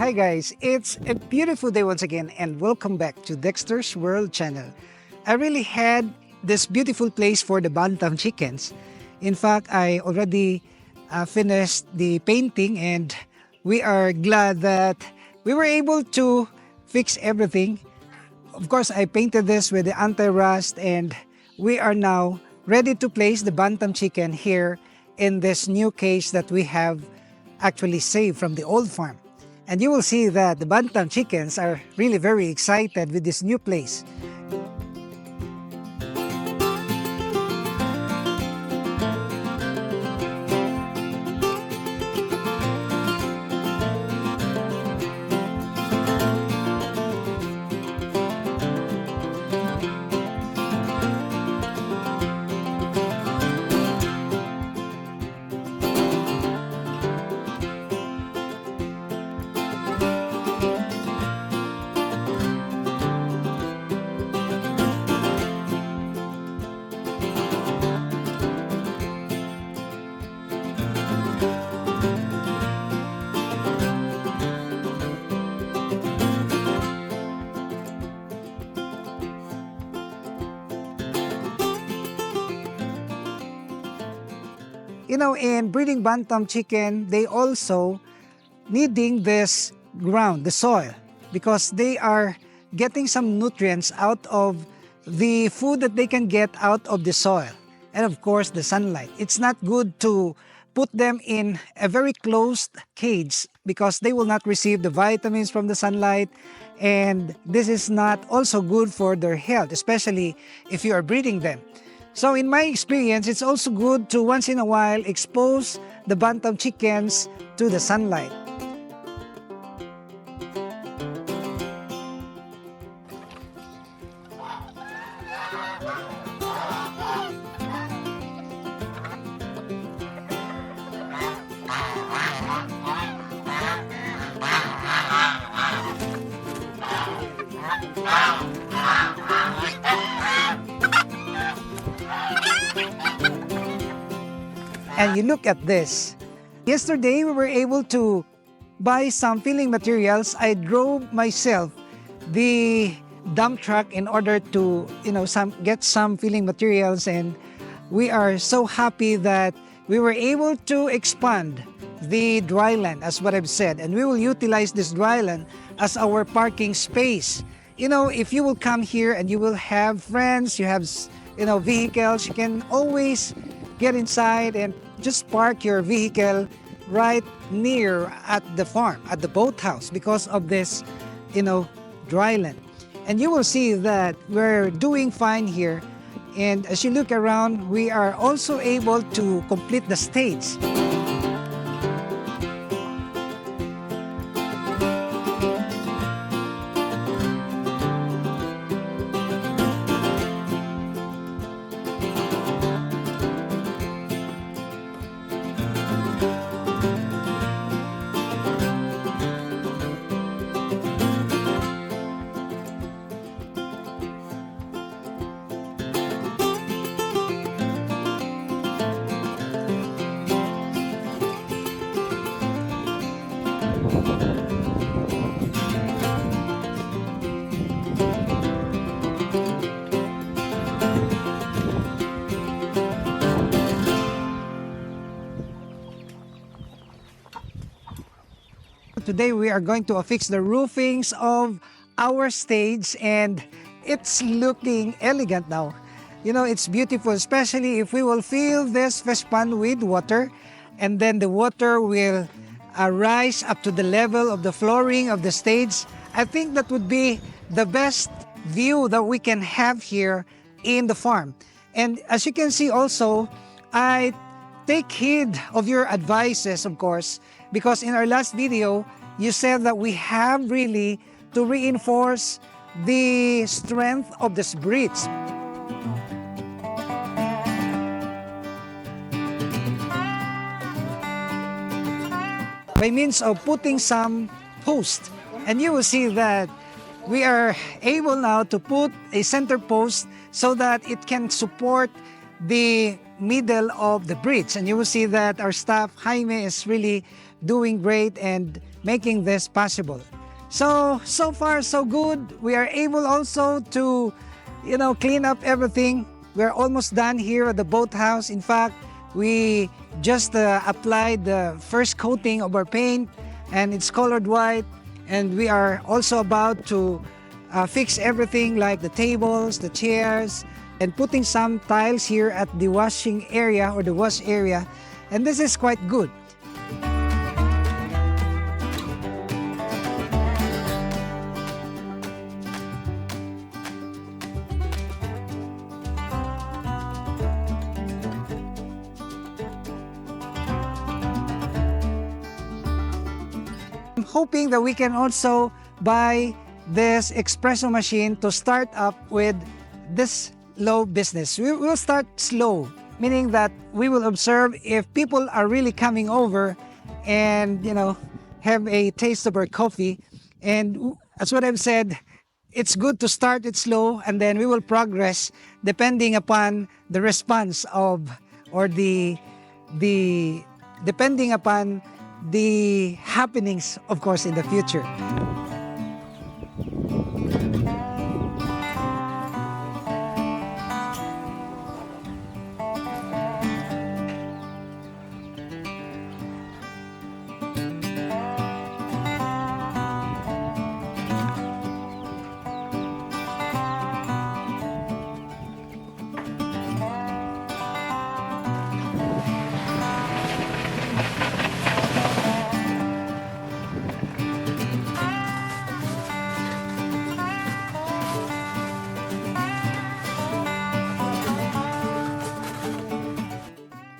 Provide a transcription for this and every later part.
Hi guys, it's a beautiful day once again and welcome back to Dexter's World channel. I really had this beautiful place for the Bantam chickens. In fact, I already finished the painting and we are glad that we were able to fix everything. Of course, I painted this with the anti-rust and we are now ready to place the Bantam chicken here in this new cage that we have actually saved from the old farm. And you will see that the Bantam chickens are really very excited with this new place. You know, in breeding Bantam chicken, they also needing this ground, the soil, because they are getting some nutrients out of the food that they can get out of the soil. And of course, the sunlight. It's not good to put them in a very closed cage because they will not receive the vitamins from the sunlight. And this is not also good for their health, especially if you are breeding them. So in my experience, it's also good to once in a while expose the Bantam chickens to the sunlight. And you look at this. Yesterday, we were able to buy some filling materials. I drove myself the dump truck in order to, get some filling materials. And we are so happy that we were able to expand the dryland, as what I've said. And we will utilize this dryland as our parking space. You know, if you will come here and you will have friends, you have, vehicles, you can always get inside and just park your vehicle right near at the farm, at the boathouse, because of this, dryland. And you will see that we're doing fine here. And as you look around, we are also able to complete the stage. Today we are going to affix the roofings of our stage and it's looking elegant now. You know, it's beautiful, especially if we will fill this fish pond with water and then the water will rise up to the level of the flooring of the stage. I think that would be the best view that we can have here in the farm. And as you can see also, I take heed of your advices, of course, because in our last video, you said that we have really to reinforce the strength of this bridge. By means of putting some post. And you will see that we are able now to put a center post so that it can support the middle of the bridge. And you will see that our staff, Jaime, is really doing great and making this possible. So far so good. We are able also to, clean up everything. We're almost done here at the boathouse. In fact, we just applied the first coating of our paint and it's colored white. And we are also about to fix everything like the tables, the chairs, and putting some tiles here at the washing area or the wash area. And this is quite good. I'm hoping that we can also buy this espresso machine to start up with this low business. We will start slow, meaning that we will observe if people are really coming over and, have a taste of our coffee. And as what I've said, it's good to start it slow and then we will progress depending upon the response of, or depending upon the happenings, of course, in the future.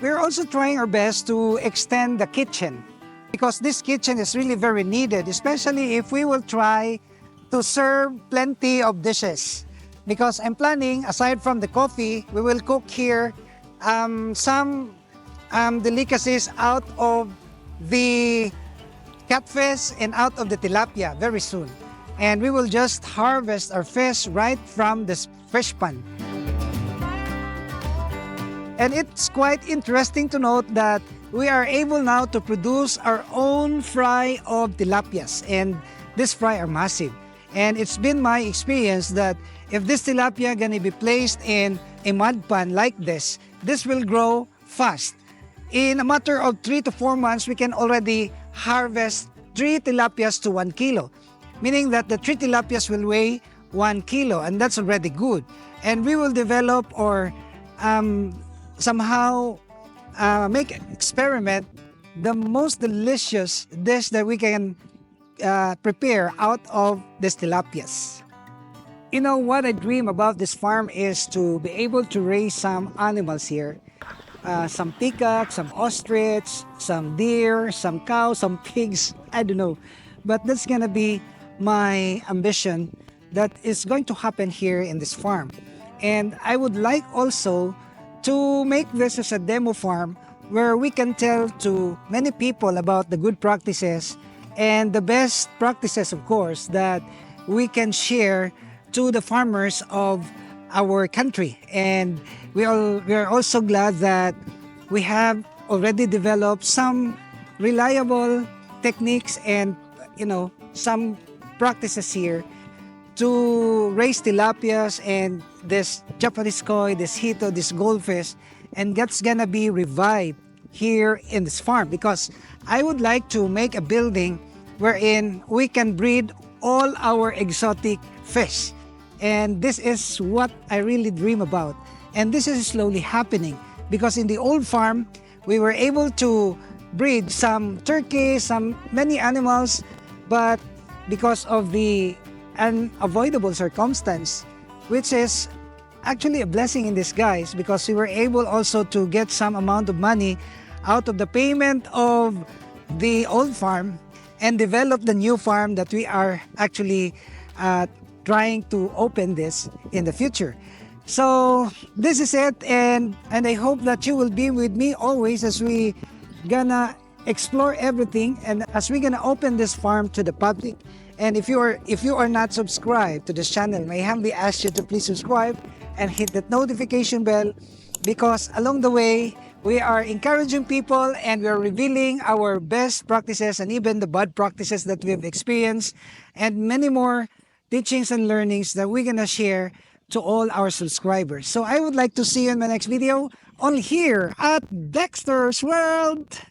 We're also trying our best to extend the kitchen because this kitchen is really very needed, especially if we will try to serve plenty of dishes. Because I'm planning, aside from the coffee, we will cook here some delicacies out of the catfish and out of the tilapia very soon. And we will just harvest our fish right from this fish pond. And it's quite interesting to note that we are able now to produce our own fry of tilapias, and this fry are massive. And it's been my experience that if this tilapia gonna be placed in a mud pan like this will grow fast. In a matter of 3 to 4 months, we can already harvest 3 tilapias to 1 kilo, meaning that the 3 tilapias will weigh 1 kilo, and that's already good. And we will develop or somehow make an experiment the most delicious dish that we can prepare out of these tilapias. You know what I dream about this farm is to be able to raise some animals here. Some peacock, some ostrich, some deer, some cows, some pigs, I don't know. But that's gonna be my ambition that is going to happen here in this farm. And I would like also to make this as a demo farm where we can tell to many people about the good practices and the best practices, of course, that we can share to the farmers of our country. And we are also glad that we have already developed some reliable techniques and some practices here to raise tilapias and this Japanese koi, this hito, this goldfish, and that's gonna be revived here in this farm, because I would like to make a building wherein we can breed all our exotic fish. And this is what I really dream about. And this is slowly happening because in the old farm, we were able to breed some turkeys, many animals, but because of the unavoidable circumstance, which is actually a blessing in disguise, because we were able also to get some amount of money out of the payment of the old farm and develop the new farm that we are actually trying to open this in the future. So this is it, and I hope that you will be with me always as we gonna explore everything and as we gonna open this farm to the public. And if you are not subscribed to this channel, may I humbly ask you to please subscribe and hit that notification bell, because along the way We are encouraging people and we are revealing our best practices and even the bad practices that we've experienced and many more teachings and learnings that we're going to share to all our subscribers. So I would like to see you in my next video on here at Dexter's World.